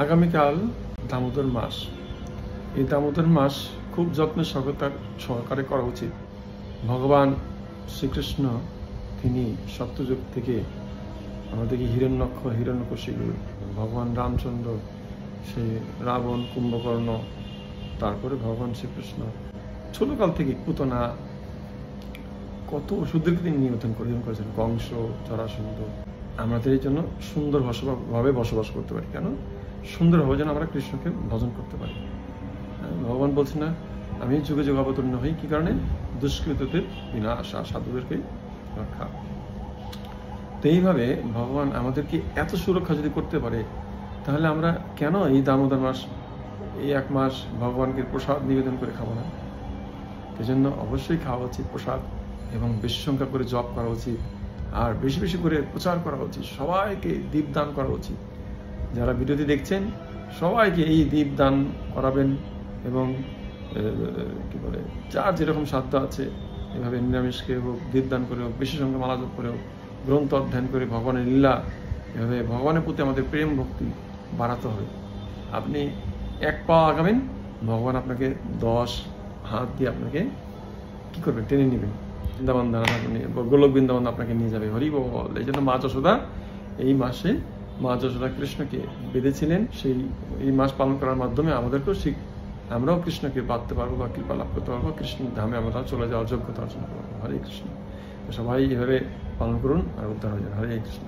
আগামীকাল দামোদর মাস। এই দামোদর মাস খুব যত্ন সহকারে করা উচিত। ভগবান শ্রীকৃষ্ণ তিনি সত্যযুগ থেকে আমাদেরকে হিরণ্যকশিপু, ভগবান রামচন্দ্র, সেই রাবণ, কুম্ভকর্ণ, তারপরে ভগবান শ্রীকৃষ্ণ ছোটকাল থেকে পুতনা, কত ওষুধদেরকে তিনি নিয়ন্ত্রণ করেছেন, কংস, জরাসন্ধ। আমাদের এই জন্য সুন্দরভাবে বসবাস করতে পারি। কেন? সুন্দরভাবে যেন আমরা কৃষ্ণকে ভজন করতে পারি। ভগবান বলছে না, আমি যুগে যুগে অবতীর্ণ হই কি কারণে? দুষ্কৃতদের বিনাশ আর সাধুদেরকে রক্ষা। তো এইভাবে ভগবান আমাদেরকে এত সুরক্ষা যদি করতে পারে, তাহলে আমরা কেন এই দামোদর মাস, এই এক মাস ভগবানকে প্রসাদ নিবেদন করে খাবো না? এই জন্য অবশ্যই খাওয়া উচিত প্রসাদ, এবং বেশি সংখ্যা করে জপ করা উচিত, আর বেশি বেশি করে প্রচার করা উচিত। সবাইকে দীপদান করা উচিত। যারা ভিডিওটি দেখছেন সবাইকে এই দীপদান করাবেন, এবং কি বলে, যার যেরকম সাধ্য আছে এভাবে নিরামিষকে হোক, দীপদান করে হোক, বেশি সংখ্যা মালা জপ করে হোক, গ্রন্থ অধ্যয়ন করে ভগবানের লীলা, এভাবে ভগবানের প্রতি আমাদের প্রেম ভক্তি বাড়াতে হবে। আপনি এক পা আগাবেন, ভগবান আপনাকে 10 হাত দিয়ে আপনাকে কি করবেন? টেনে নেবেন, বৃন্দাবন গোলক বৃন্দাবন আপনাকে নিয়ে যাবে। হরি বল। এই জন্য মা যশোদা এই মাসে মা যশোদা কৃষ্ণকে বেঁধেছিলেন। এই মাস পালন করার মাধ্যমে আমাদেরকেও আমরাও কৃষ্ণকে বাঁধতে পারবো বা কৃপা লাভ করতে পারবো, কৃষ্ণের ধামে আমরা চলে যাওয়ার যোগ্যতা অর্জন করবো। হরে কৃষ্ণ। সবাই এভাবে পালন করুন আর উদ্ধার হয়ে যান। হরে কৃষ্ণ।